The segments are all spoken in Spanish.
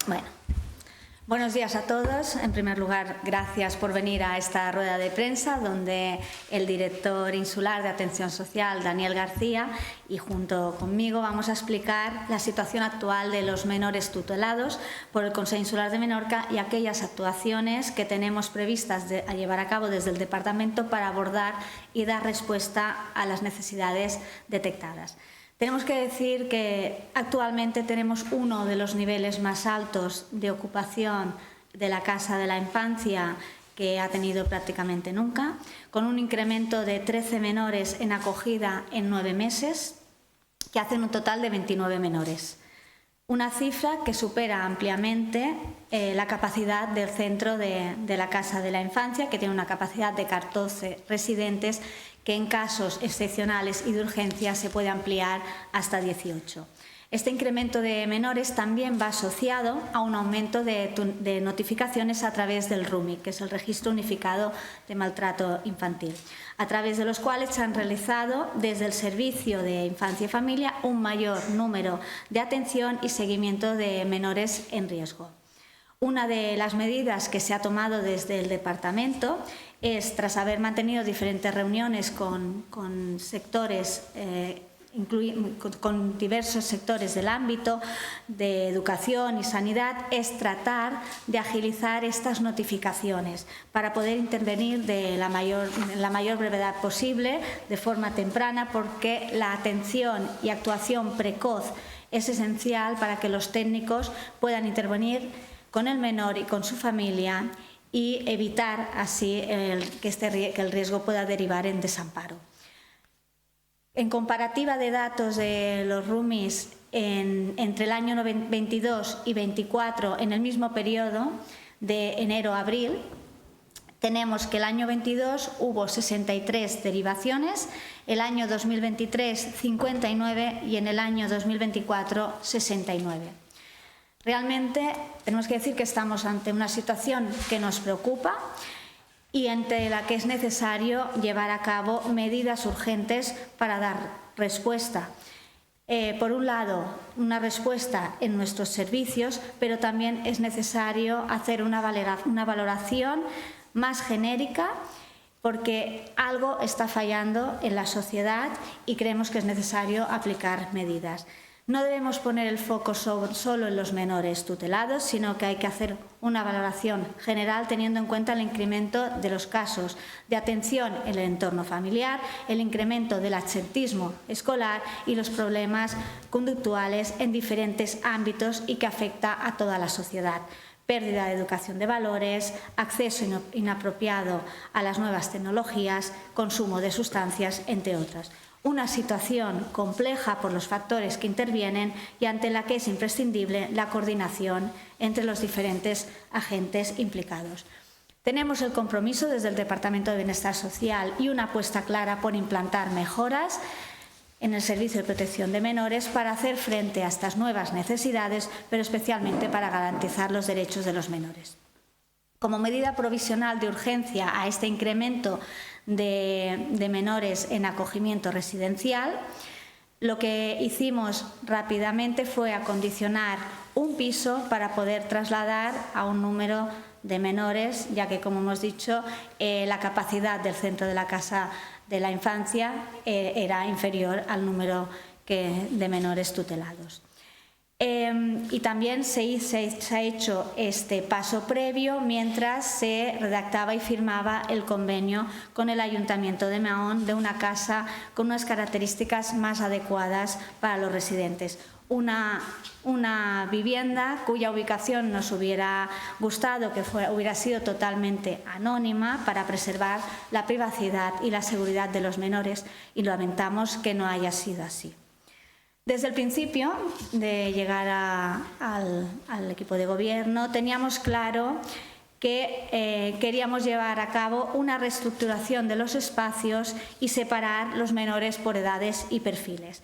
Bueno, buenos días a todos. En primer lugar, gracias por venir a esta rueda de prensa donde el director insular de Atención Social, Daniel García, y junto conmigo vamos a explicar la situación actual de los menores tutelados por el Consell Insular de Menorca y aquellas actuaciones que tenemos previstas a llevar a cabo desde el Departamento para abordar y dar respuesta a las necesidades detectadas. Tenemos que decir que actualmente tenemos uno de los niveles más altos de ocupación de la Casa de la Infancia que ha tenido prácticamente nunca, con un incremento de 13 menores en acogida en 9 meses, que hacen un total de 29 menores. Una cifra que supera ampliamente la capacidad del centro de la Casa de la Infancia, que tiene una capacidad de 14 residentes, que en casos excepcionales y de urgencia se puede ampliar hasta 18. Este incremento de menores también va asociado a un aumento de notificaciones a través del RUMI, que es el Registro Unificado de Maltrato Infantil, a través de los cuales se han realizado desde el Servicio de Infancia y Familia un mayor número de atención y seguimiento de menores en riesgo. Una de las medidas que se ha tomado desde el Departamento es, tras haber mantenido diferentes reuniones con sectores, con diversos sectores del ámbito de educación y sanidad, es tratar de agilizar estas notificaciones para poder intervenir en la mayor brevedad posible, de forma temprana, porque la atención y actuación precoz es esencial para que los técnicos puedan intervenir con el menor y con su familia y evitar así que el riesgo pueda derivar en desamparo. En comparativa de datos de los RUMIs entre el año 22 y 24, en el mismo periodo de enero a abril, tenemos que el año 22 hubo 63 derivaciones, el año 2023 59 y en el año 2024 69. Realmente tenemos que decir que estamos ante una situación que nos preocupa y ante la que es necesario llevar a cabo medidas urgentes para dar respuesta. Por un lado, una respuesta en nuestros servicios, pero también es necesario hacer una valoración más genérica, porque algo está fallando en la sociedad y creemos que es necesario aplicar medidas. No debemos poner el foco solo en los menores tutelados, sino que hay que hacer una valoración general teniendo en cuenta el incremento de los casos de atención en el entorno familiar, el incremento del absentismo escolar y los problemas conductuales en diferentes ámbitos y que afecta a toda la sociedad. Pérdida de educación de valores, acceso inapropiado a las nuevas tecnologías, consumo de sustancias, entre otras. Una situación compleja por los factores que intervienen y ante la que es imprescindible la coordinación entre los diferentes agentes implicados. Tenemos el compromiso desde el Departamento de Bienestar Social y una apuesta clara por implantar mejoras en el Servicio de Protección de Menores para hacer frente a estas nuevas necesidades, pero especialmente para garantizar los derechos de los menores. Como medida provisional de urgencia a este incremento de menores en acogimiento residencial, lo que hicimos rápidamente fue acondicionar un piso para poder trasladar a un número de menores, ya que, como hemos dicho, la capacidad del centro de la Casa de la Infancia era inferior al número de menores tutelados. Y también se ha hecho este paso previo mientras se redactaba y firmaba el convenio con el Ayuntamiento de Mahón de una casa con unas características más adecuadas para los residentes. Una vivienda cuya ubicación nos hubiera gustado que hubiera sido totalmente anónima para preservar la privacidad y la seguridad de los menores, y lamentamos que no haya sido así. Desde el principio de llegar al equipo de gobierno teníamos claro que queríamos llevar a cabo una reestructuración de los espacios y separar los menores por edades y perfiles.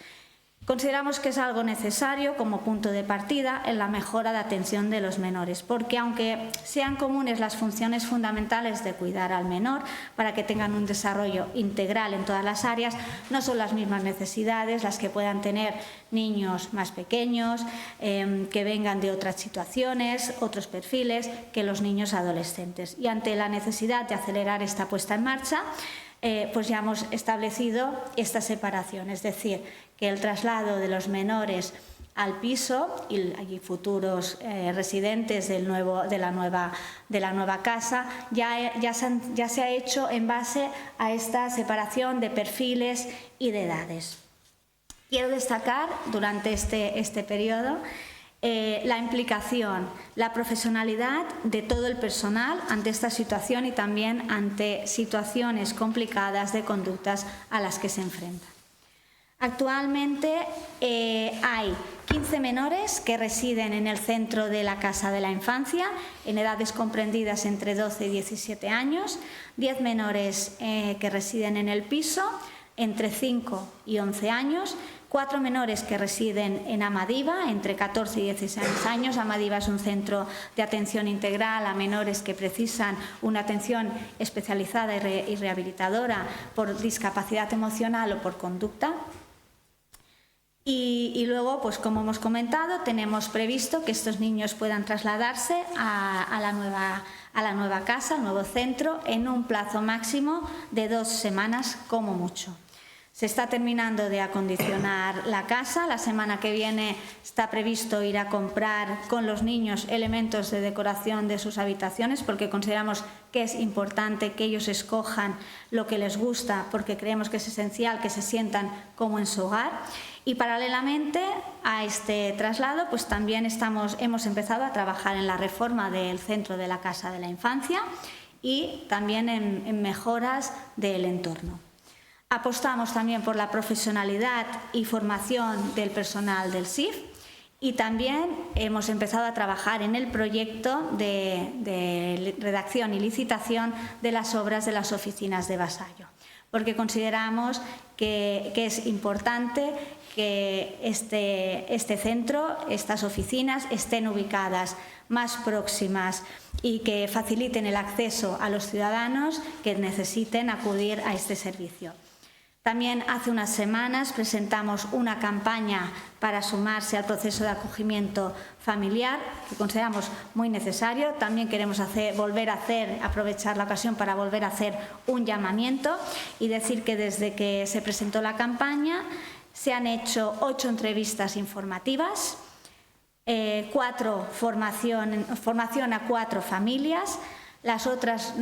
Consideramos que es algo necesario como punto de partida en la mejora de atención de los menores, porque aunque sean comunes las funciones fundamentales de cuidar al menor para que tengan un desarrollo integral en todas las áreas, no son las mismas necesidades las que puedan tener niños más pequeños, que vengan de otras situaciones, otros perfiles, que los niños adolescentes. Y ante la necesidad de acelerar esta puesta en marcha, pues ya hemos establecido esta separación, es decir, que el traslado de los menores al piso y futuros residentes de la nueva casa ya se ha hecho en base a esta separación de perfiles y de edades. Quiero destacar durante este periodo la implicación, la profesionalidad de todo el personal ante esta situación y también ante situaciones complicadas de conductas a las que se enfrentan. Actualmente hay 15 menores que residen en el centro de la Casa de la Infancia, en edades comprendidas entre 12 y 17 años, 10 menores que residen en el piso, entre 5 y 11 años, 4 menores que residen en Amadiva, entre 14 y 16 años. Amadiva es un centro de atención integral a menores que precisan una atención especializada y rehabilitadora por discapacidad emocional o por conducta. Y luego, pues como hemos comentado, tenemos previsto que estos niños puedan trasladarse a la nueva casa, al nuevo centro, en un plazo máximo de 2 semanas como mucho. Se está terminando de acondicionar la casa. La semana que viene está previsto ir a comprar con los niños elementos de decoración de sus habitaciones, porque consideramos que es importante que ellos escojan lo que les gusta, porque creemos que es esencial que se sientan como en su hogar. Y paralelamente a este traslado, pues también hemos empezado a trabajar en la reforma del centro de la Casa de la Infancia y también en mejoras del entorno. Apostamos también por la profesionalidad y formación del personal del SIF y también hemos empezado a trabajar en el proyecto de redacción y licitación de las obras de las oficinas de Vasallo, porque consideramos que es importante que este centro, estas oficinas, estén ubicadas más próximas y que faciliten el acceso a los ciudadanos que necesiten acudir a este servicio. También hace unas semanas presentamos una campaña para sumarse al proceso de acogimiento familiar, que consideramos muy necesario. También queremos aprovechar la ocasión para volver a hacer un llamamiento y decir que desde que se presentó la campaña se han hecho 8 entrevistas informativas, formación a 4 familias. Las otras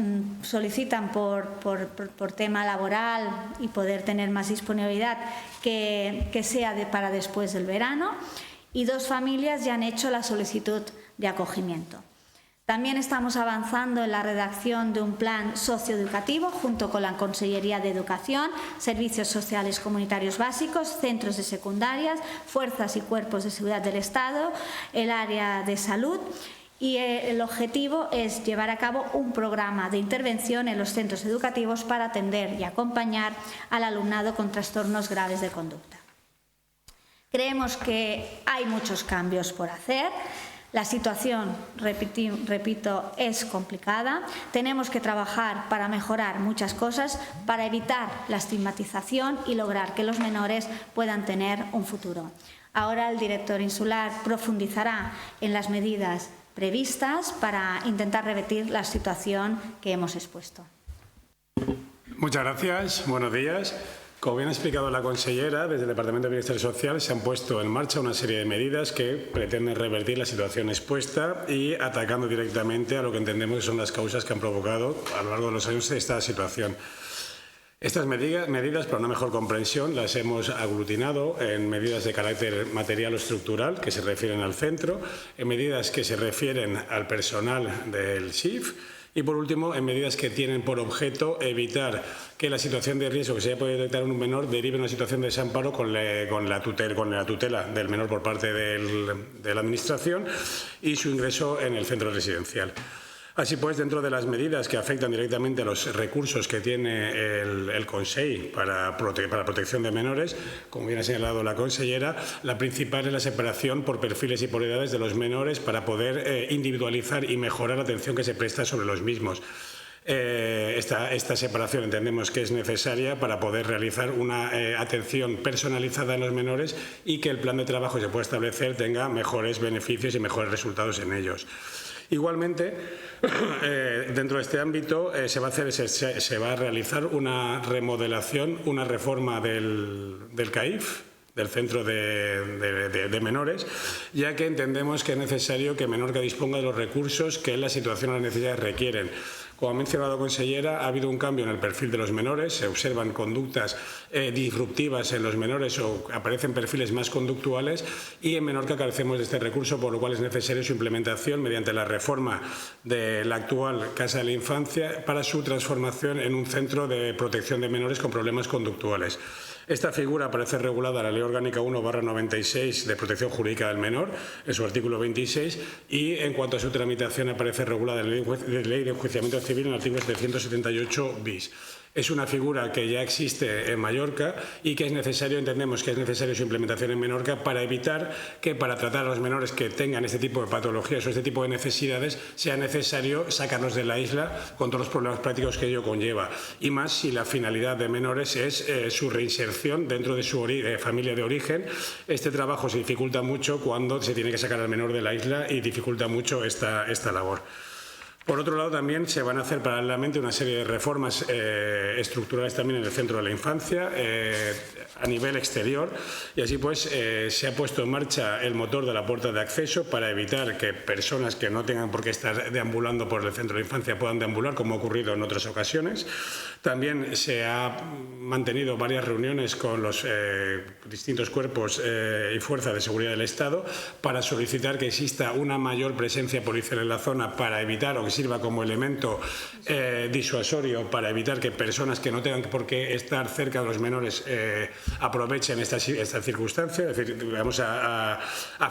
solicitan por tema laboral y poder tener más disponibilidad que sea para después del verano, y 2 familias ya han hecho la solicitud de acogimiento. También estamos avanzando en la redacción de un plan socioeducativo junto con la Consellería de Educación, Servicios Sociales Comunitarios Básicos, centros de secundarias, fuerzas y cuerpos de seguridad del Estado, el área de salud. Y el objetivo es llevar a cabo un programa de intervención en los centros educativos para atender y acompañar al alumnado con trastornos graves de conducta. Creemos que hay muchos cambios por hacer. La situación, repito, es complicada. Tenemos que trabajar para mejorar muchas cosas, para evitar la estigmatización y lograr que los menores puedan tener un futuro. Ahora el director insular profundizará en las medidas previstas para intentar revertir la situación que hemos expuesto. Muchas gracias. Buenos días. Como bien ha explicado la consellera, desde el Departamento de Bienestar Social se han puesto en marcha una serie de medidas que pretenden revertir la situación expuesta y atacando directamente a lo que entendemos que son las causas que han provocado a lo largo de los años esta situación. Estas medidas, para una mejor comprensión, las hemos aglutinado en medidas de carácter material o estructural que se refieren al centro, en medidas que se refieren al personal del SIF y, por último, en medidas que tienen por objeto evitar que la situación de riesgo que se haya podido detectar en un menor derive en una situación de desamparo con la tutela del menor por parte de la Administración y su ingreso en el centro residencial. Así pues, dentro de las medidas que afectan directamente a los recursos que tiene el Consell para protección de menores, como bien ha señalado la consellera, la principal es la separación por perfiles y por edades de los menores para poder individualizar y mejorar la atención que se presta sobre los mismos. Esta separación entendemos que es necesaria para poder realizar una atención personalizada en los menores y que el plan de trabajo que se pueda establecer tenga mejores beneficios y mejores resultados en ellos. Igualmente, dentro de este ámbito se va a realizar una remodelación, una reforma del CAIF, del Centro de Menores, ya que entendemos que es necesario que Menorca disponga de los recursos que la situación o las necesidades requieren. Como ha mencionado la consellera, ha habido un cambio en el perfil de los menores, se observan conductas disruptivas en los menores o aparecen perfiles más conductuales y en Menorca carecemos de este recurso, por lo cual es necesaria su implementación mediante la reforma de la actual Casa de la Infancia para su transformación en un centro de protección de menores con problemas conductuales. Esta figura aparece regulada en la Ley Orgánica 1/96 de Protección Jurídica del Menor, en su artículo 26, y en cuanto a su tramitación aparece regulada en la Ley de Enjuiciamiento Civil en el artículo 778 bis. Es una figura que ya existe en Mallorca y que entendemos que es necesario su implementación en Menorca para evitar que para tratar a los menores que tengan este tipo de patologías o este tipo de necesidades sea necesario sacarlos de la isla con todos los problemas prácticos que ello conlleva. Y más si la finalidad de menores es su reinserción dentro de su familia de origen. Este trabajo se dificulta mucho cuando se tiene que sacar al menor de la isla y dificulta mucho esta labor. Por otro lado, también se van a hacer paralelamente una serie de reformas estructurales también en el centro de la infancia a nivel exterior y así pues se ha puesto en marcha el motor de la puerta de acceso para evitar que personas que no tengan por qué estar deambulando por el centro de la infancia puedan deambular, como ha ocurrido en otras ocasiones. También se ha mantenido varias reuniones con los distintos cuerpos y fuerzas de seguridad del Estado para solicitar que exista una mayor presencia policial en la zona para evitar o que sirva como elemento disuasorio para evitar que personas que no tengan por qué estar cerca de los menores aprovechen esta circunstancia. Es decir, vamos a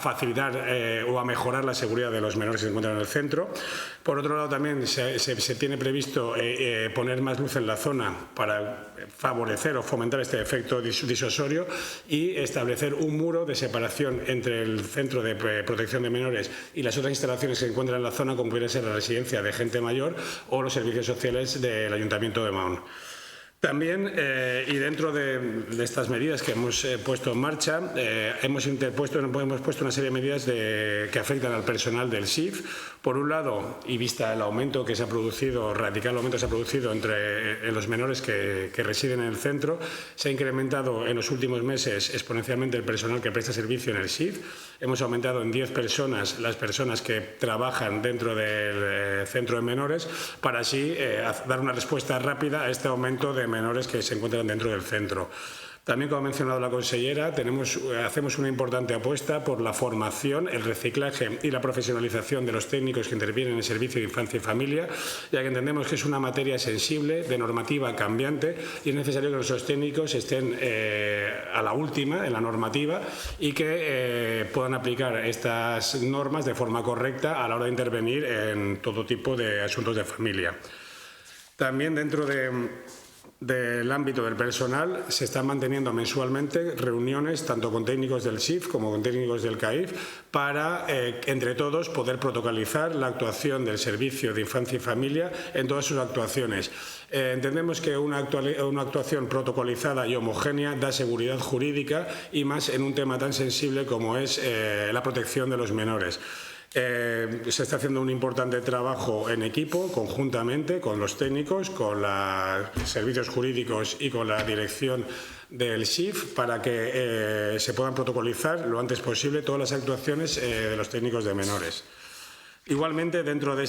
facilitar o a mejorar la seguridad de los menores que se encuentran en el centro. Por otro lado, también se tiene previsto poner más luz en la zona para favorecer o fomentar este efecto disuasorio y establecer un muro de separación entre el centro de protección de menores y las otras instalaciones que se encuentran en la zona, como puede ser la residencia de gente mayor o los servicios sociales del Ayuntamiento de Mahón. También, y dentro de estas medidas que hemos puesto en marcha, hemos puesto una serie de medidas que afectan al personal del SIF. Por un lado, y vista el aumento que se ha producido, radical aumento que se ha producido en los menores que residen en el centro, se ha incrementado en los últimos meses exponencialmente el personal que presta servicio en el SIF. Hemos aumentado en 10 personas las personas que trabajan dentro del centro de menores para así dar una respuesta rápida a este aumento de menores que se encuentran dentro del centro. También, como ha mencionado la consellera, hacemos una importante apuesta por la formación, el reciclaje y la profesionalización de los técnicos que intervienen en el servicio de infancia y familia, ya que entendemos que es una materia sensible, de normativa cambiante, y es necesario que nuestros técnicos estén a la última en la normativa y que puedan aplicar estas normas de forma correcta a la hora de intervenir en todo tipo de asuntos de familia. También dentro del ámbito del personal se están manteniendo mensualmente reuniones tanto con técnicos del SIF como con técnicos del CAIF para, entre todos, poder protocolizar la actuación del Servicio de Infancia y Familia en todas sus actuaciones. Entendemos que una actuación protocolizada y homogénea da seguridad jurídica y más en un tema tan sensible como es la protección de los menores. Se está haciendo un importante trabajo en equipo, conjuntamente con los técnicos, con los servicios jurídicos y con la dirección del SIF para que se puedan protocolizar lo antes posible todas las actuaciones de los técnicos de menores. Igualmente, dentro de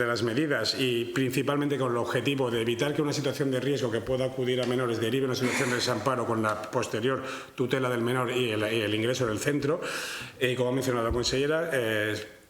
las medidas y principalmente con el objetivo de evitar que una situación de riesgo que pueda acudir a menores derive en una situación de desamparo con la posterior tutela del menor y el ingreso del centro, como ha mencionado la consellera,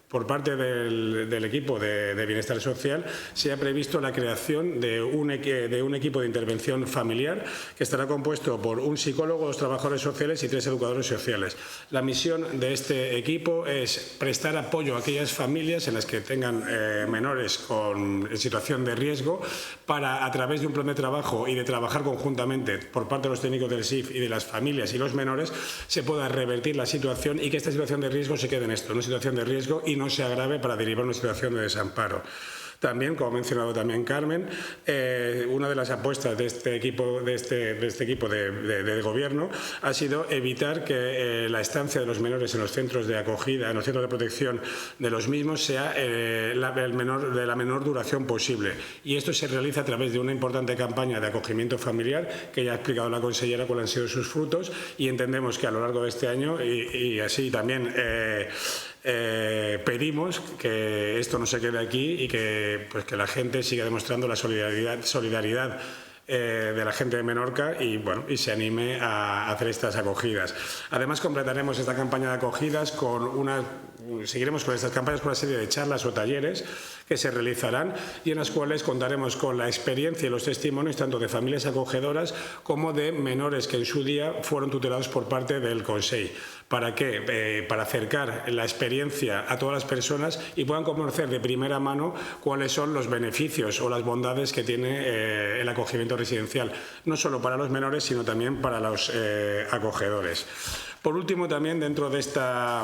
por parte del equipo de bienestar social, se ha previsto la creación de un equipo de intervención familiar que estará compuesto por un psicólogo, 2 trabajadores sociales y 3 educadores sociales. La misión de este equipo es prestar apoyo a aquellas familias en las que tengan menores en situación de riesgo para, a través de un plan de trabajo y de trabajar conjuntamente por parte de los técnicos del SIF y de las familias y los menores, se pueda revertir la situación y que esta situación de riesgo se quede en esto, una situación de riesgo, y no se agrave para derivar una situación de desamparo. También, como ha mencionado también Carmen, una de las apuestas de este equipo de gobierno ha sido evitar que la estancia de los menores en los centros de acogida, en los centros de protección de los mismos, sea de la menor duración posible. Y esto se realiza a través de una importante campaña de acogimiento familiar, que ya ha explicado la consellera cuáles han sido sus frutos, y entendemos que a lo largo de este año, y así también pedimos que esto no se quede aquí y que la gente siga demostrando la solidaridad de la gente de Menorca y se anime a hacer estas acogidas. Además, completaremos esta campaña de acogidas seguiremos con estas campañas con una serie de charlas o talleres que se realizarán y en las cuales contaremos con la experiencia y los testimonios tanto de familias acogedoras como de menores que en su día fueron tutelados por parte del Consell. ¿Para qué? Para acercar la experiencia a todas las personas y puedan conocer de primera mano cuáles son los beneficios o las bondades que tiene el acogimiento residencial, no solo para los menores, sino también para los acogedores. Por último, también dentro de esta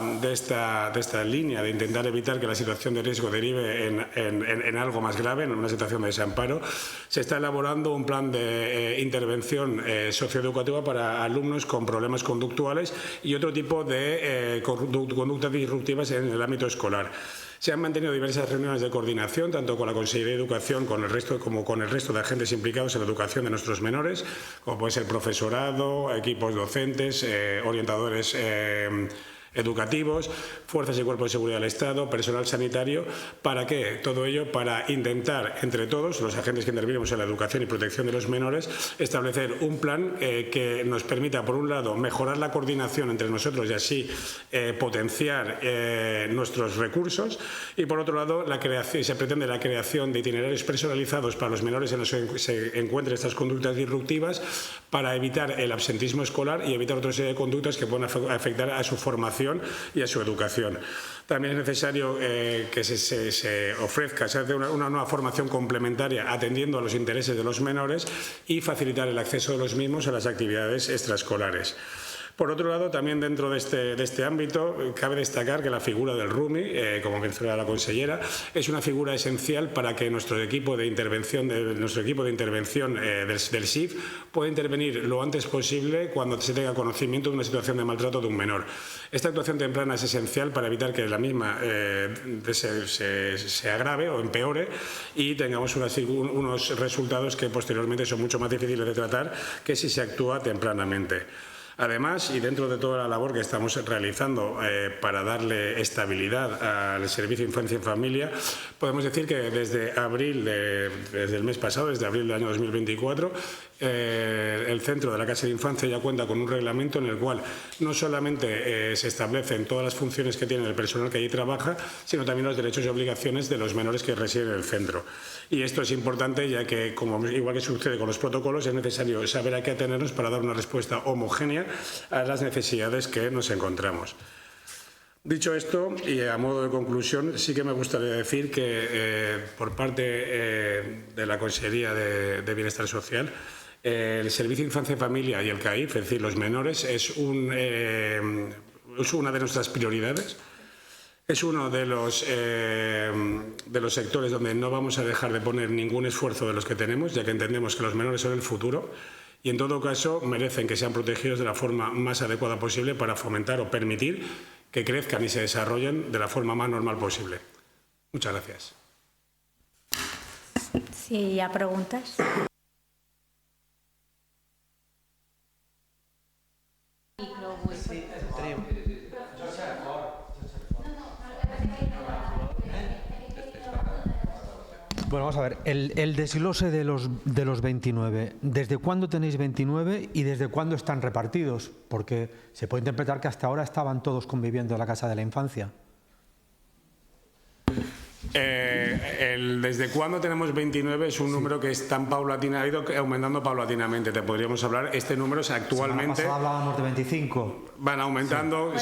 línea de intentar evitar que la situación de riesgo derive en algo más grave, en una situación de desamparo, se está elaborando un plan de intervención socioeducativa para alumnos con problemas conductuales y otro tipo de conductas disruptivas en el ámbito escolar. Se han mantenido diversas reuniones de coordinación, tanto con la Consellería de Educación como con el resto de agentes implicados en la educación de nuestros menores, como puede ser profesorado, equipos docentes, orientadores educativos, fuerzas y cuerpos de seguridad del Estado, personal sanitario. ¿Para qué? Todo ello para intentar, entre todos, los agentes que intervenimos en la educación y protección de los menores, establecer un plan que nos permita, por un lado, mejorar la coordinación entre nosotros y así potenciar nuestros recursos, y por otro lado, se pretende la creación de itinerarios personalizados para los menores en los que se encuentren estas conductas disruptivas para evitar el absentismo escolar y evitar otra serie de conductas que puedan afectar a su formación y a su educación. También es necesario que se ofrezca, se hace una nueva formación complementaria atendiendo a los intereses de los menores y facilitar el acceso de los mismos a las actividades extraescolares. Por otro lado, también dentro de este ámbito, cabe destacar que la figura del RUMI, como mencionaba la consellera, es una figura esencial para que nuestro equipo de intervención del SIF pueda intervenir lo antes posible cuando se tenga conocimiento de una situación de maltrato de un menor. Esta actuación temprana es esencial para evitar que la misma se agrave o empeore y tengamos unos resultados que posteriormente son mucho más difíciles de tratar que si se actúa tempranamente. Además, y dentro de toda la labor que estamos realizando para darle estabilidad al Servicio de Infancia y Familia, podemos decir que desde el mes pasado, desde abril del año 2024, el Centro de la Casa de Infancia ya cuenta con un reglamento en el cual no solamente se establecen todas las funciones que tiene el personal que allí trabaja, sino también los derechos y obligaciones de los menores que residen en el centro. Y esto es importante ya que, igual que sucede con los protocolos, es necesario saber a qué atenernos para dar una respuesta homogénea a las necesidades que nos encontramos. Dicho esto, y a modo de conclusión, sí que me gustaría decir que por parte de la Consejería de Bienestar Social, el Servicio de Infancia y Familia y el CAIF, es decir, los menores, es una de nuestras prioridades. Es uno de los sectores donde no vamos a dejar de poner ningún esfuerzo de los que tenemos, ya que entendemos que los menores son el futuro y, en todo caso, merecen que sean protegidos de la forma más adecuada posible para fomentar o permitir que crezcan y se desarrollen de la forma más normal posible. Muchas gracias. Sí, ¿ya preguntas? Bueno, vamos a ver, el desglose de los 29, ¿desde cuándo tenéis 29 y desde cuándo están repartidos? Porque se puede interpretar que hasta ahora estaban todos conviviendo en la Casa de la Infancia. Desde cuándo tenemos 29 es un número que es tan paulatino, ha ido aumentando paulatinamente. Te podríamos hablar, este número es actualmente... La semana pasada hablábamos de 25. Van aumentando. Bueno,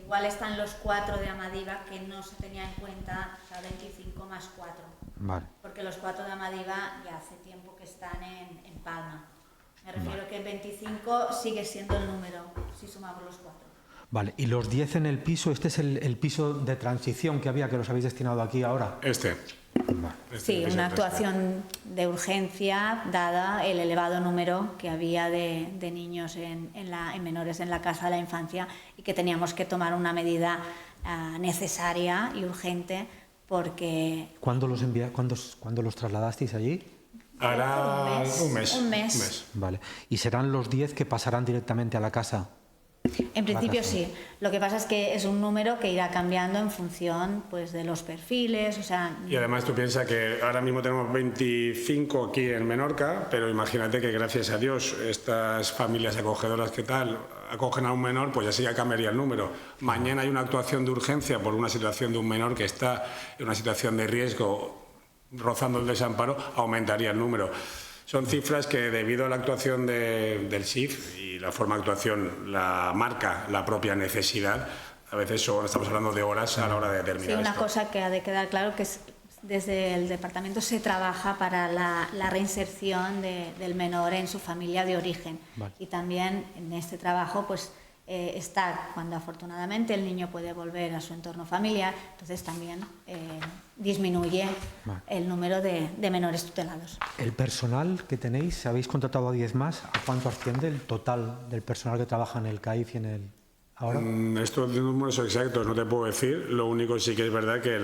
igual están los 4 de Amadiva que no se tenía en cuenta, o sea, 25 más 4. Vale. Porque los 4 de Amadiva ya hace tiempo que están en Palma. Me refiero que 25 sigue siendo el número, si sumamos los 4. Vale, y los 10 en el piso, este es el piso de transición que había, que los habéis destinado aquí ahora. Sí, una actuación de urgencia, dada el elevado número que había de niños en menores en la casa de la infancia y que teníamos que tomar una medida necesaria y urgente porque... ¿Cuándo los trasladasteis allí? Hará un mes. Vale, ¿y serán los 10 que pasarán directamente a la casa? En principio sí. Lo que pasa es que es un número que irá cambiando en función, pues, de los perfiles, o sea... Y además tú piensas que ahora mismo tenemos 25 aquí en Menorca, pero imagínate que gracias a Dios estas familias acogedoras que tal acogen a un menor, pues ya sí ya cambiaría el número. Mañana hay una actuación de urgencia por una situación de un menor que está en una situación de riesgo rozando el desamparo, aumentaría el número. Son cifras que, debido a la actuación del SIF y la forma de actuación, la marca la propia necesidad, a veces estamos hablando de horas a la hora de determinar. Sí, una cosa que ha de quedar claro que es desde el departamento se trabaja para la reinserción del menor en su familia de origen. Vale. Y también en este trabajo, pues, está cuando afortunadamente el niño puede volver a su entorno familiar, entonces también disminuye el número de menores tutelados. ¿El personal que tenéis, habéis contratado a 10 más? ¿A cuánto asciende el total del personal que trabaja en el CAIF y en el ahora? Estos números exactos no te puedo decir, lo único sí que es verdad que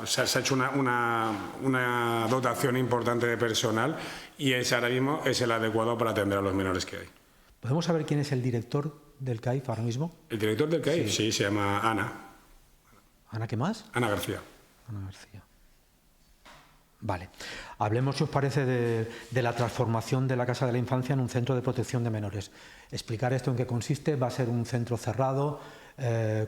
se ha hecho una dotación importante de personal y ahora mismo es el adecuado para atender a los menores que hay. ¿Podemos saber quién es el director del CAIF ahora mismo? ¿El director del CAIF? Sí, se llama Ana. ¿Ana qué más? Ana García. Ana García. Vale. Hablemos, si os parece, de la transformación de la Casa de la Infancia en un centro de protección de menores. Explicar esto en qué consiste. ¿Va a ser un centro cerrado?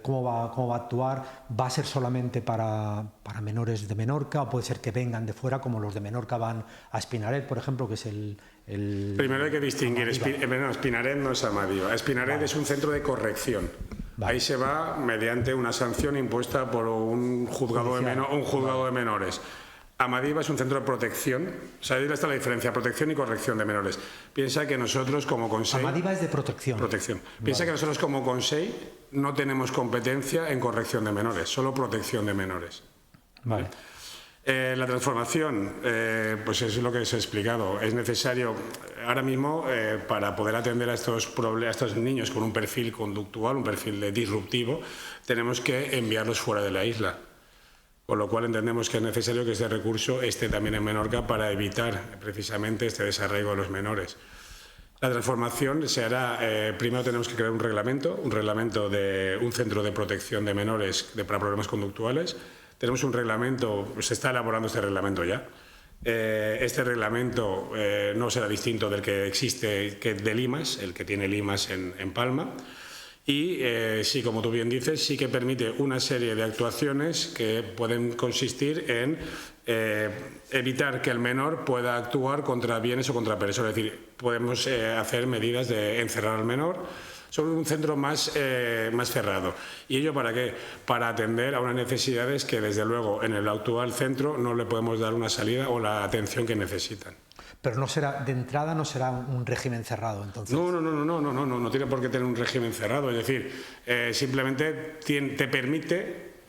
¿Cómo va a actuar? ¿Va a ser solamente para menores de Menorca o puede ser que vengan de fuera, como los de Menorca van a Espinaret, por ejemplo, que es el Primero hay que distinguir, Espinaret no es Amadiva. Espinaret es un centro de corrección. Ahí se va mediante una sanción impuesta por un juzgado de menores. Amadiva es un centro de protección. O sea, ahí está la diferencia, protección y corrección de menores. Piensa que nosotros como Consell... Amadiva es de protección. Piensa que nosotros como Consell no tenemos competencia en corrección de menores, solo protección de menores. Vale. La transformación, pues es lo que os he explicado. Es necesario ahora mismo para poder atender a estos niños con un perfil conductual, un perfil disruptivo, tenemos que enviarlos fuera de la isla. Con lo cual entendemos que es necesario que este recurso esté también en Menorca para evitar precisamente este desarraigo de los menores. La transformación se hará, primero tenemos que crear un reglamento de un centro de protección de menores para problemas conductuales. Tenemos un reglamento, se está elaborando este reglamento ya. Este reglamento no será distinto del que existe de Limas, el que tiene Limas en Palma. Y sí, como tú bien dices, sí que permite una serie de actuaciones que pueden consistir en evitar que el menor pueda actuar contra bienes o contra personas. Es decir, podemos hacer medidas de encerrar al menor sobre un centro más cerrado. ¿Y ello para qué? Para atender a unas necesidades que, desde luego, en el actual centro no le podemos dar una salida o la atención que necesitan. Pero no será, de entrada no será un régimen cerrado, entonces. No tiene por qué tener un régimen cerrado. Es decir, simplemente te permite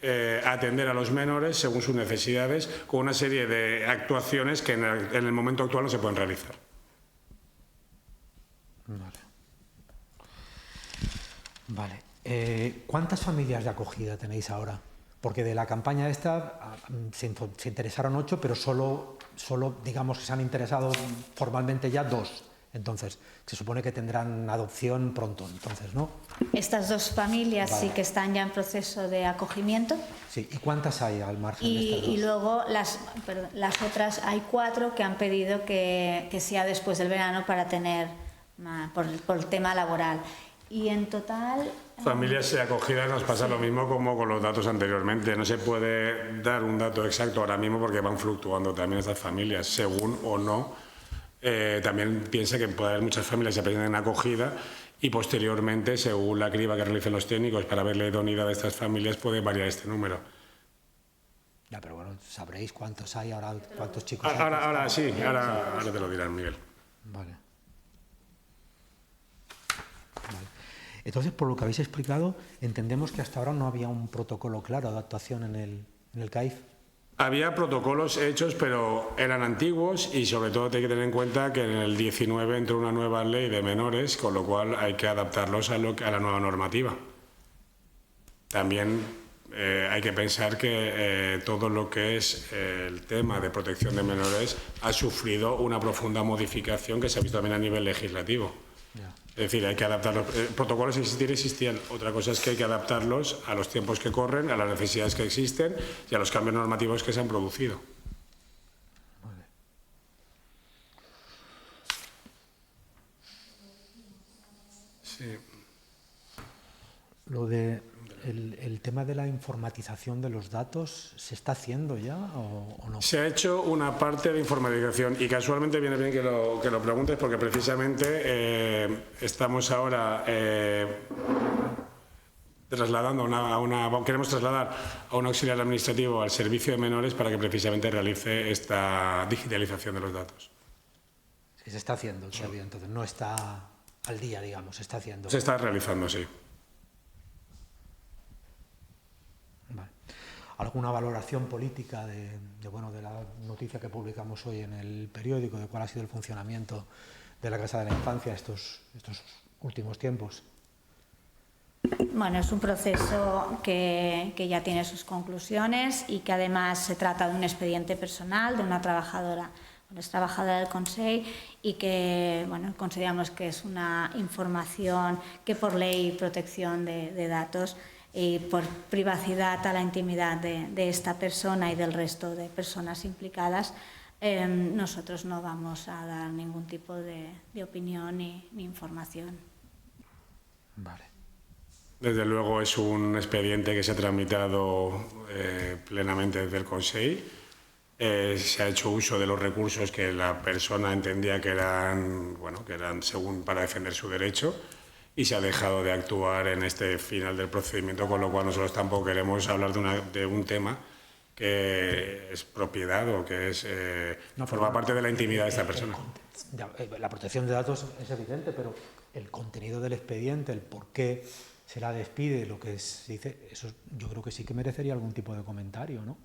atender a los menores según sus necesidades con una serie de actuaciones que en el momento actual no se pueden realizar. Vale. ¿Cuántas familias de acogida tenéis ahora? Porque de la campaña esta se interesaron 8, pero solo digamos que se han interesado formalmente ya 2. Entonces, se supone que tendrán adopción pronto, entonces, ¿no? Estas 2 familias sí que están ya en proceso de acogimiento. Sí, ¿y cuántas hay al margen de estas 2? Y luego las otras, hay 4 que han pedido que sea después del verano para tener, por el tema laboral. Y en total... Familias y acogidas nos pasa lo mismo como con los datos anteriormente. No se puede dar un dato exacto ahora mismo porque van fluctuando también estas familias, según o no. También piensa que puede haber muchas familias que se aprenden en acogida y posteriormente, según la criba que realicen los técnicos para ver la idoneidad de estas familias, puede variar este número. Ya, pero bueno, sabréis cuántos hay ahora, cuántos chicos hay. Ahora sí, ahora te lo dirán, Miguel. Vale. Entonces, por lo que habéis explicado, entendemos que hasta ahora no había un protocolo claro de actuación en el CAIF. Había protocolos hechos, pero eran antiguos y sobre todo hay que tener en cuenta que en el 19 entró una nueva ley de menores, con lo cual hay que adaptarlos a la nueva normativa. También hay que pensar que todo lo que es el tema de protección de menores ha sufrido una profunda modificación que se ha visto también a nivel legislativo. Ya. Es decir, hay que adaptarlos. Protocolos existían. Otra cosa es que hay que adaptarlos a los tiempos que corren, a las necesidades que existen y a los cambios normativos que se han producido. Vale. Sí. Lo de el tema de la informatización de los datos, ¿se está haciendo ya o no? Se ha hecho una parte de informatización y casualmente viene bien que lo preguntes porque precisamente estamos ahora queremos trasladar a un auxiliar administrativo al servicio de menores para que precisamente realice esta digitalización de los datos. Sí, se está haciendo todavía, entonces no está al día, digamos, se está haciendo. Se está realizando, sí. Vale. ¿Alguna valoración política de la noticia que publicamos hoy en el periódico, de cuál ha sido el funcionamiento de la Casa de la Infancia estos últimos tiempos? Bueno, es un proceso que ya tiene sus conclusiones y que además se trata de un expediente personal de una trabajadora. Bueno, es trabajadora del Consell y que, bueno, consideramos que es una información que por ley y protección de datos y por privacidad a la intimidad de esta persona y del resto de personas implicadas, nosotros no vamos a dar ningún tipo de opinión ni información. Vale. Desde luego es un expediente que se ha tramitado plenamente desde el Consell. Se ha hecho uso de los recursos que la persona entendía que eran según para defender su derecho. Y se ha dejado de actuar en este final del procedimiento, con lo cual nosotros tampoco queremos hablar de un tema que es propiedad o que forma parte de la intimidad de esta persona. La protección de datos es evidente, pero el contenido del expediente, el por qué se la despide, lo que se dice, eso yo creo que sí que merecería algún tipo de comentario, ¿no?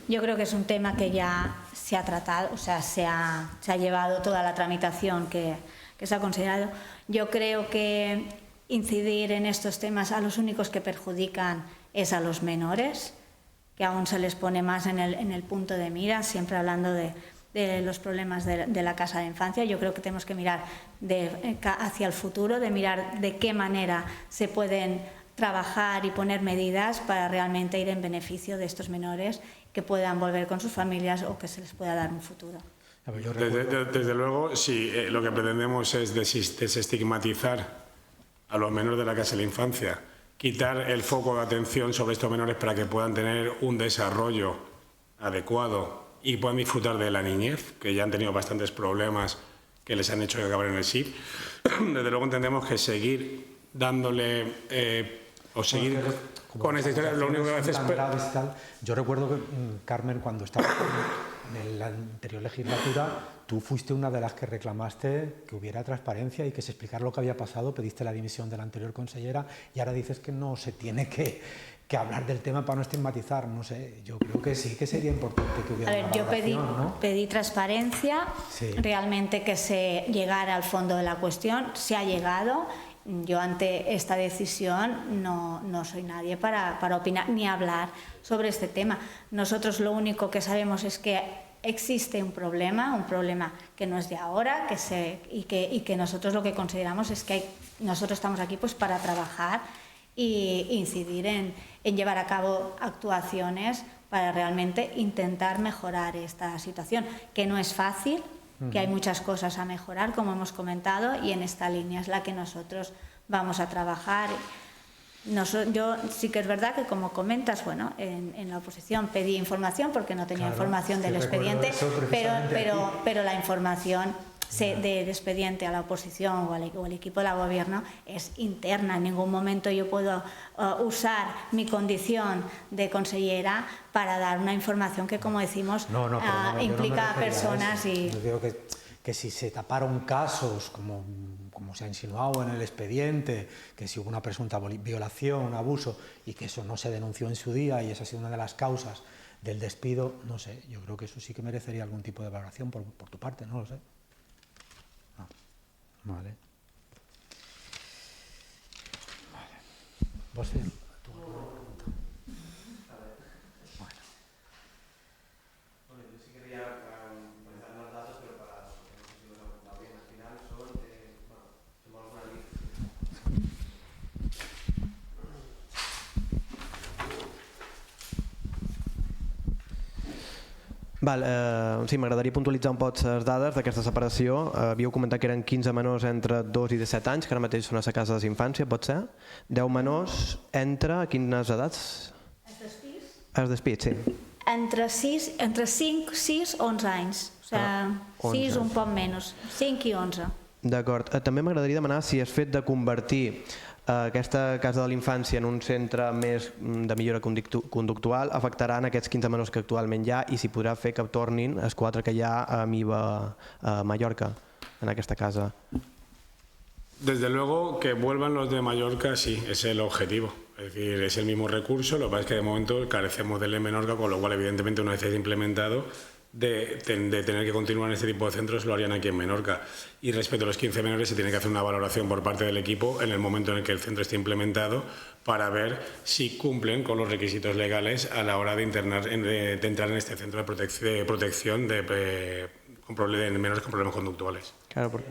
Yo creo que es un tema que ya se ha tratado, o sea, se ha llevado toda la tramitación que se ha considerado. Yo creo que incidir en estos temas a los únicos que perjudican es a los menores, que aún se les pone más en el punto de mira, siempre hablando de los problemas de la casa de infancia. Yo creo que tenemos que mirar hacia el futuro, de mirar de qué manera se pueden trabajar y poner medidas para realmente ir en beneficio de estos menores, que puedan volver con sus familias o que se les pueda dar un futuro. Desde luego, sí, lo que pretendemos es desestigmatizar a los menores de la casa de la infancia, quitar el foco de atención sobre estos menores para que puedan tener un desarrollo adecuado y puedan disfrutar de la niñez, que ya han tenido bastantes problemas que les han hecho que acabar en el SIP. Desde luego entendemos que seguir dándole seguir con esta historia, lo único que hace es... Yo recuerdo que, Carmen, cuando estaba en la anterior legislatura, tú fuiste una de las que reclamaste que hubiera transparencia y que se explicara lo que había pasado, pediste la dimisión de la anterior consellera y ahora dices que no se tiene que hablar del tema para no estigmatizar. No sé, yo creo que sí que sería importante que hubiera una valoración, ¿no? Pedí transparencia, sí. Realmente que se llegara al fondo de la cuestión, se ha llegado. Yo ante esta decisión no soy nadie para opinar ni hablar sobre este tema. Nosotros lo único que sabemos es que existe un problema que no es de ahora, y que nosotros lo que consideramos es que nosotros estamos aquí pues para trabajar e incidir en llevar a cabo actuaciones para realmente intentar mejorar esta situación, que no es fácil, que hay muchas cosas a mejorar, como hemos comentado, y en esta línea es la que nosotros vamos a trabajar. Yo sí que es verdad que, como comentas, bueno, en la oposición pedí información porque no tenía información del expediente, pero la información del expediente a la oposición o al equipo de gobierno es interna. En ningún momento yo puedo usar mi condición de consellera para dar una información que, como decimos, implica a personas. Y yo digo que si se taparon casos como se ha insinuado en el expediente, que si hubo una presunta violación, un abuso, y que eso no se denunció en su día y esa ha sido una de las causas del despido, no sé, yo creo que eso sí que merecería algún tipo de valoración por tu parte, no lo sé. Vale. ¿Vos bien? Sí, m'agradaria puntualitzar un poc les dades d'aquesta separació. Havíeu comentat que eren 15 menors entre 2 i 17 anys, que ara mateix són a la casa de infància, pot ser? 10 menors entre quines edats? Els despits, sí. Entre 5, 6, 11 anys. O sigui, 6 un poc menys, 5 i 11. D'acord. També m'agradaria demanar si el fet de convertir aquesta casa de la infància en un centre més de millora conductual afectarà en aquests 15 menors que actualment hi ha i si podrà fer que tornin els 4 que hi ha a MIBA a Mallorca, en aquesta casa. Desde luego que vuelvan los de Mallorca, sí, es el objetivo. Es decir, es el mismo recurso, lo que pasa es que de momento carecemos del de Menorca, con lo cual evidentemente una vez implementado de tener que continuar en este tipo de centros lo harían aquí en Menorca. Y respecto a los 15 menores se tiene que hacer una valoración por parte del equipo en el momento en el que el centro esté implementado para ver si cumplen con los requisitos legales a la hora de entrar en este centro de protección de menores con problemas conductuales. Claro, porque...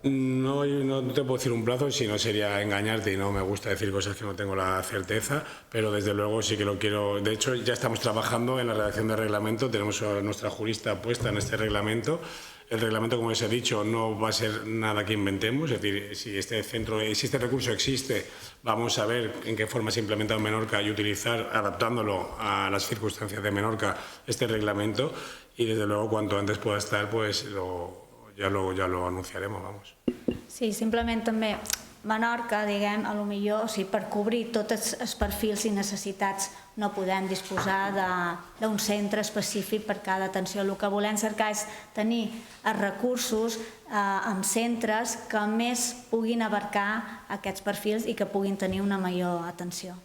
No te puedo decir un plazo, si no sería engañarte y no me gusta decir cosas que no tengo la certeza, pero desde luego sí que lo quiero. De hecho, ya estamos trabajando en la redacción del reglamento, tenemos a nuestra jurista puesta en este reglamento. El reglamento, como os he dicho, no va a ser nada que inventemos, es decir, si este recurso existe, vamos a ver en qué forma se ha implementado en Menorca y utilizar, adaptándolo a las circunstancias de Menorca, este reglamento, y desde luego cuanto antes pueda estar, pues ja lo anunciaremos, vamos. Sí, simplement també Menorca, diguem, a lo millor, o sigui, per cobrir tots els perfils i necessitats no podem disposar d'un centre específic per cada atenció. El que volem cercar és tenir els recursos en centres que més puguin abarcar aquests perfils i que puguin tenir una major atenció.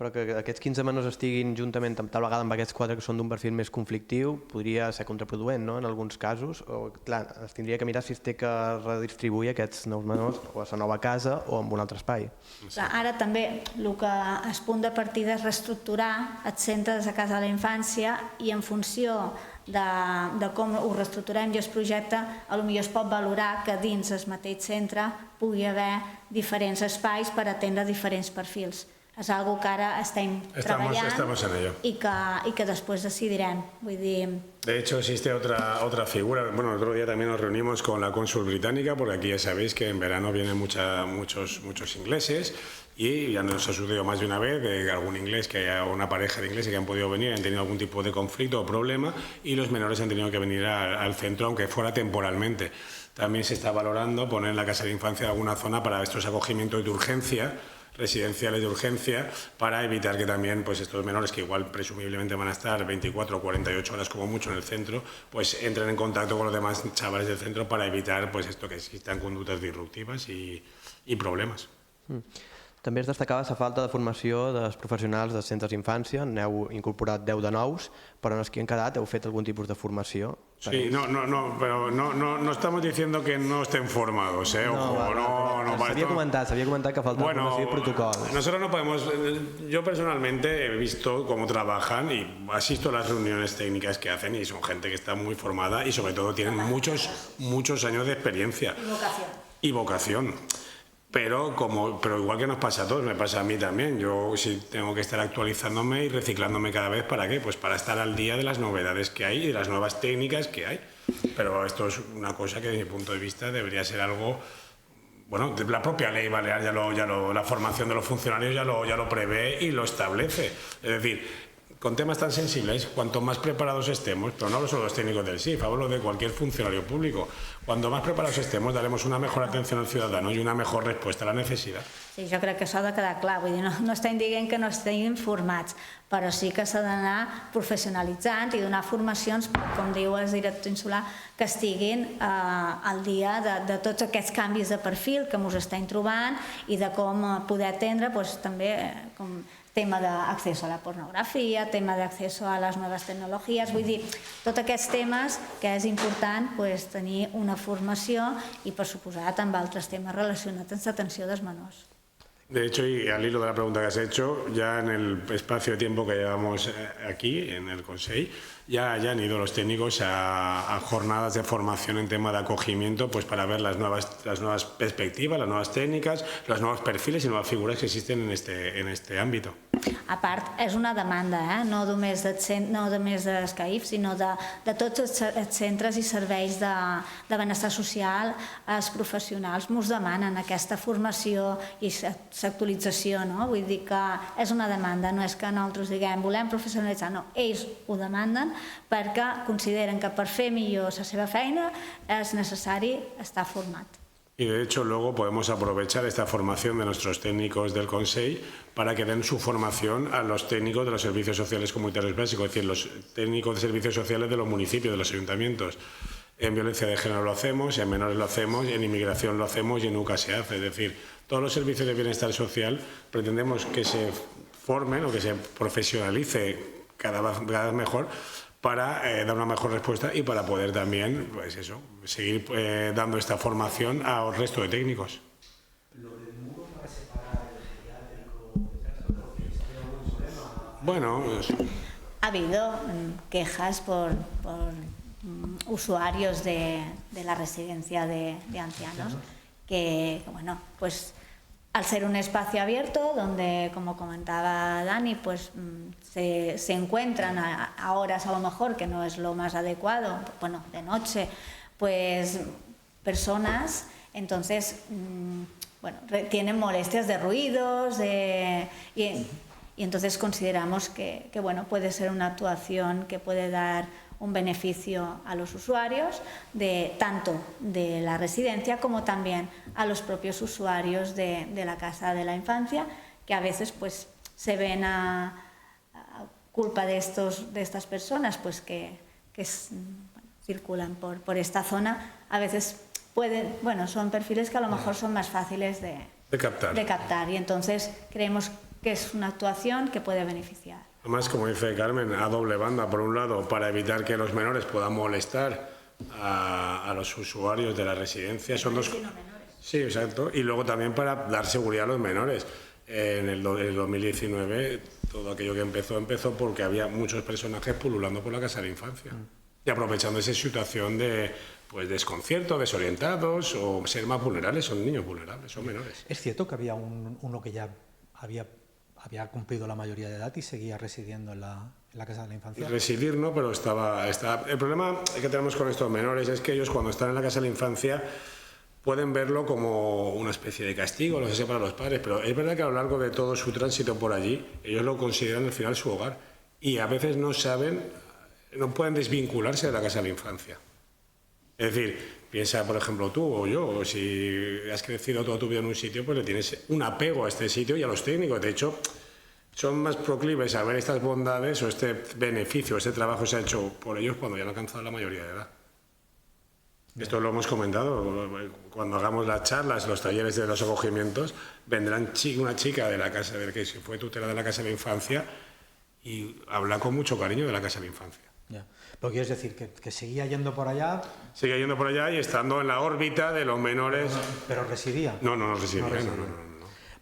Però que aquests 15 menors estiguin juntament tal vegada amb aquests 4 que són d'un perfil més conflictiu podria ser contraproduent, no?, en alguns casos. O, clar, es tindria que mirar si es té que redistribuir aquests nous menors o a la nova casa o en un altre espai. Ara també el punt de partida és reestructurar els centres de casa de la infància i en funció de com ho reestructurem i el projecte, potser es pot valorar que dins el mateix centre pugui haver diferents espais per atendre diferents perfils. És algo que ara estem treballant y que después decidirem. De hecho, existe otra figura. Bueno, el otro día también nos reunimos con la cónsul británica, porque aquí ya sabéis que en verano vienen muchos ingleses y ya nos ha sucedido más de una vez de algún inglés, que haya una pareja de ingleses que han podido venir, han tenido algún tipo de conflicto o problema y los menores han tenido que venir al centro, aunque fuera temporalmente. También se está valorando poner en la casa de infancia alguna zona para estos acogimientos de urgencia, residenciales de urgencia, para evitar que también pues estos menores, que igual presumiblemente van a estar 24 o 48 horas como mucho en el centro, pues entren en contacto con los demás chavales del centro para evitar pues esto, que existan conductes disruptivas y problemas. També es destacava la falta de formació dels professionals dels centres d'infància. N'heu incorporat 10 de nous, però en els que han quedat heu fet algun tipus de formació? Sí, pero no estamos diciendo que no estén formados, ojo, no. S'havia comentat que faltava formació i protocol. Nosotros no podemos. Yo personalmente he visto cómo trabajan y asisto a las reuniones técnicas que hacen y son gente que está muy formada y sobre todo tienen muchos años de experiencia. Y vocación. Pero igual que nos pasa a todos, me pasa a mí también. Yo sí tengo que estar actualizándome y reciclándome cada vez. ¿Para qué? Pues para estar al día de las novedades que hay y de las nuevas técnicas que hay. Pero esto es una cosa que desde mi punto de vista debería ser algo... Bueno, la propia ley balear la formación de los funcionarios ya lo prevé y lo establece. Es decir, con temas tan sensibles, cuanto más preparados estemos, pero no hablo solo de los técnicos del SIF, hablo de cualquier funcionario público, cuanto más preparados estemos, daremos una mejor atención al ciudadano y una mejor respuesta a la necesidad. Sí, jo crec que això ha de quedar clar, vull dir, no estem dient que no estiguin formats, però sí que s'ha d'anar professionalitzant i donar formacions, com diu el director insular, que estiguin al dia de tots aquests canvis de perfil que ens estem trobant i de com poder atendre també com tema d'acceso a la pornografia, tema d'acceso a les noves tecnologies, vull dir, tots aquests temes que és important tenir una formació i, per suposat, amb altres temes relacionats amb l'atenció dels menors. De hecho, y al hilo de la pregunta que has hecho, ya en el espacio de tiempo que llevamos aquí, en el Consejo, ya han ido los técnicos a jornadas de formación en tema de acogimiento, pues para ver las nuevas perspectivas, las nuevas técnicas, los nuevos perfiles y nuevas figuras que existen en este ámbito. A part, és una demanda, no només dels CAIF, sinó de tots els centres i serveis de benestar social. Els professionals ens demanen aquesta formació i l'actualització, vull dir que és una demanda, no és que nosaltres diguem volem professionalitzar, no, ells ho demanden perquè consideren que per fer millor la seva feina és necessari estar format. Y de hecho luego podemos aprovechar esta formación de nuestros técnicos del Consejo para que den su formación a los técnicos de los servicios sociales comunitarios básicos, es decir, los técnicos de servicios sociales de los municipios, de los ayuntamientos. En violencia de género lo hacemos, en menores lo hacemos, en inmigración lo hacemos y en UCA se hace. Es decir, todos los servicios de bienestar social pretendemos que se formen o que se profesionalice cada vez mejor para dar una mejor respuesta y para poder también, pues eso, seguir dando esta formación al resto de técnicos. Bueno, ha habido quejas por usuarios de la residencia de ancianos que, bueno, pues al ser un espacio abierto donde, como comentaba Dani, pues se encuentran a horas a lo mejor que no es lo más adecuado, bueno, de noche, pues personas, entonces, bueno, tienen molestias de ruidos y entonces consideramos que bueno, puede ser una actuación que puede dar un beneficio a los usuarios, tanto de la residencia como también a los propios usuarios de la casa de la infancia, que a veces pues se ven a culpa de estas personas pues que circulan por esta zona. A veces son perfiles que a lo mejor son más fáciles de captar y entonces creemos que es una actuación que puede beneficiar. Además, como dice Carmen, a doble banda, por un lado, para evitar que los menores puedan molestar a los usuarios de la residencia. Son dos. Sí, exacto. Y luego también para dar seguridad a los menores. En el 2019, todo aquello que empezó porque había muchos personajes pululando por la casa de la infancia. Y aprovechando esa situación de desconcierto, desorientados o ser más vulnerables, son niños vulnerables, son menores. ¿Es cierto que había uno que ya había cumplido la mayoría de edad y seguía residiendo en la casa de la infancia? Residir no, pero estaba. El problema que tenemos con estos menores es que ellos cuando están en la casa de la infancia pueden verlo como una especie de castigo, no sé, para los padres, pero es verdad que a lo largo de todo su tránsito por allí, ellos lo consideran al final su hogar y a veces no pueden desvincularse de la casa de la infancia. Es decir, piensa, por ejemplo, tú o yo, o si has crecido toda tu vida en un sitio, pues le tienes un apego a este sitio y a los técnicos. De hecho, son más proclives a ver estas bondades o este beneficio, este trabajo se ha hecho por ellos cuando ya han alcanzado la mayoría de edad. Esto lo hemos comentado, cuando hagamos las charlas, los talleres de los acogimientos, vendrán una chica de la casa, que fue tutela de la casa de la infancia y habla con mucho cariño de la casa de la infancia. Ya. ¿Pero quieres decir que seguía yendo por allá? Seguía yendo por allá y estando en la órbita de los menores. ¿Pero residía? No residía.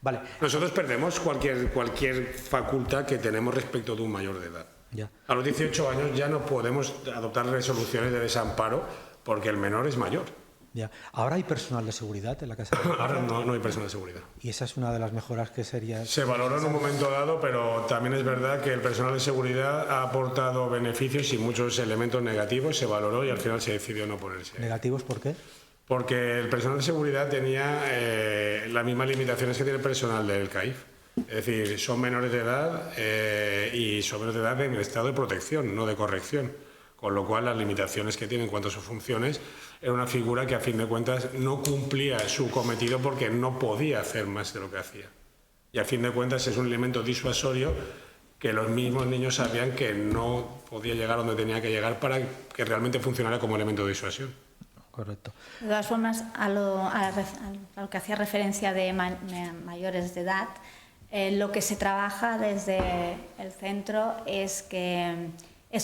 Vale. Nosotros perdemos cualquier facultad que tenemos respecto de un mayor de edad. Ya. A los 18 años ya no podemos adoptar resoluciones de desamparo porque el menor es mayor. Ya. ¿Ahora hay personal de seguridad en la Casa de la Infancia? Ahora no hay personal de seguridad. Y esa es una de las mejoras que sería... Se valoró en un momento dado, pero también es verdad que el personal de seguridad ha aportado beneficios y muchos elementos negativos. Se valoró y al final se decidió no ponerse. ¿Negativos por qué? Porque el personal de seguridad tenía las mismas limitaciones que tiene el personal del CAIF. Es decir, son menores de edad y son menores de edad en estado de protección, no de corrección. Con lo cual, las limitaciones que tiene en cuanto a sus funciones era una figura que, a fin de cuentas, no cumplía su cometido porque no podía hacer más de lo que hacía. Y, a fin de cuentas, es un elemento disuasorio que los mismos niños sabían que no podía llegar donde tenía que llegar para que realmente funcionara como elemento de disuasión. Correcto. De todas formas, a lo que hacía referencia de mayores de edad, lo que se trabaja desde el centro es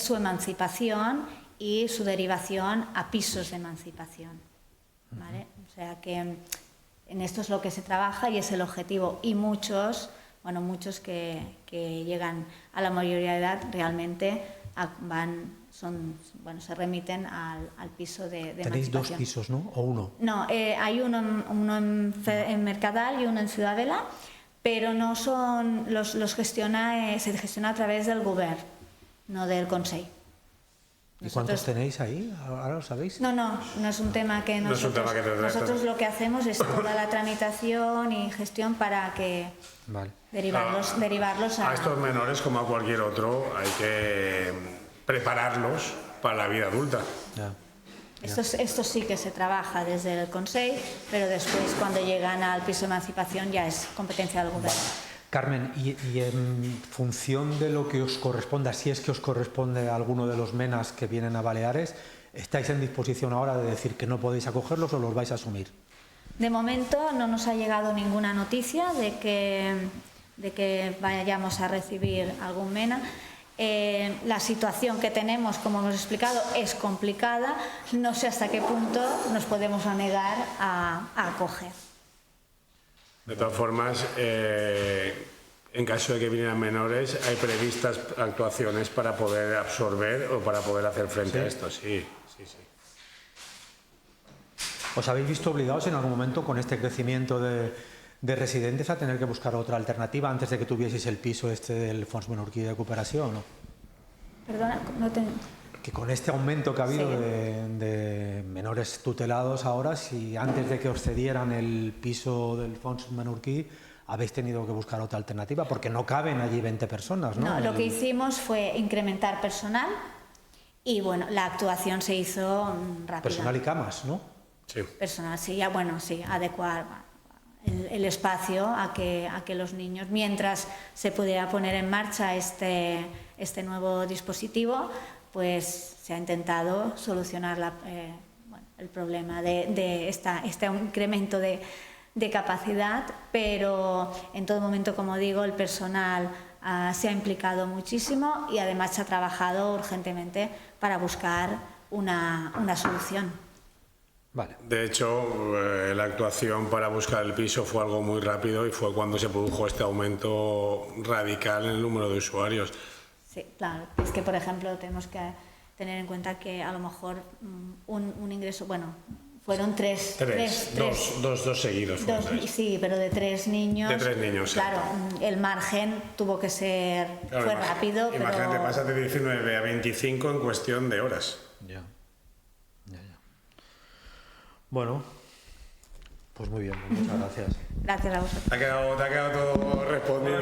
su emancipación y su derivación a pisos de emancipación, ¿vale? O sea que en esto es lo que se trabaja y es el objetivo. Y muchos que llegan a la mayoría de edad realmente se remiten al piso de emancipación. Tenéis 2 pisos, ¿no? ¿O uno? No, hay uno en Mercadal y uno en Ciudadela, pero no son se gestiona a través del Govern, no del Consell. ¿Y cuántos tenéis ahí? ¿Ahora lo sabéis? No es un tema que nosotros lo que hacemos es toda la tramitación y gestión para que derivarlos a estos menores, como a cualquier otro, hay que prepararlos para la vida adulta. Ya. Esto sí que se trabaja desde el Consell, pero después cuando llegan al piso de emancipación ya es competencia del Gobierno. Carmen, y en función de lo que os corresponda, si es que os corresponde a alguno de los MENAs que vienen a Baleares, ¿estáis en disposición ahora de decir que no podéis acogerlos o los vais a asumir? De momento no nos ha llegado ninguna noticia de que vayamos a recibir algún MENA. La situación que tenemos, como hemos explicado, es complicada. No sé hasta qué punto nos podemos negar a acoger. De todas formas, en caso de que vinieran menores, hay previstas actuaciones para poder absorber o para poder hacer frente a esto. Sí. ¿Os habéis visto obligados en algún momento con este crecimiento de residentes a tener que buscar otra alternativa antes de que tuvieseis el piso del Fons Menorquí de recuperación, ¿no? Perdona, no te... Que con este aumento que ha habido de menores tutelados ahora, si antes de que os cedieran el piso del Fons Menorquí habéis tenido que buscar otra alternativa, porque no caben allí 20 personas, ¿no? No, lo que hicimos fue incrementar personal y, bueno, la actuación se hizo rápida. Personal y camas, ¿no? Sí. Personal, sí, adecuar el espacio a que los niños, mientras se pudiera poner en marcha este nuevo dispositivo, pues se ha intentado solucionar el problema de este incremento de capacidad, pero en todo momento, como digo, el personal se ha implicado muchísimo y además se ha trabajado urgentemente para buscar una solución. Vale. De hecho, la actuación para buscar el piso fue algo muy rápido y fue cuando se produjo este aumento radical en el número de usuarios. Sí, claro. Es que, por ejemplo, tenemos que tener en cuenta que a lo mejor un ingreso, fueron tres. Dos seguidos. Sí, pero de 3 niños. De 3 niños, claro, el margen tuvo que ser, fue rápido. Imagínate, pasas de 19 a 25 en cuestión de horas. Ya. Bueno, pues muy bien, muchas gracias. Gracias a vosotros. Te ha quedado todo respondido.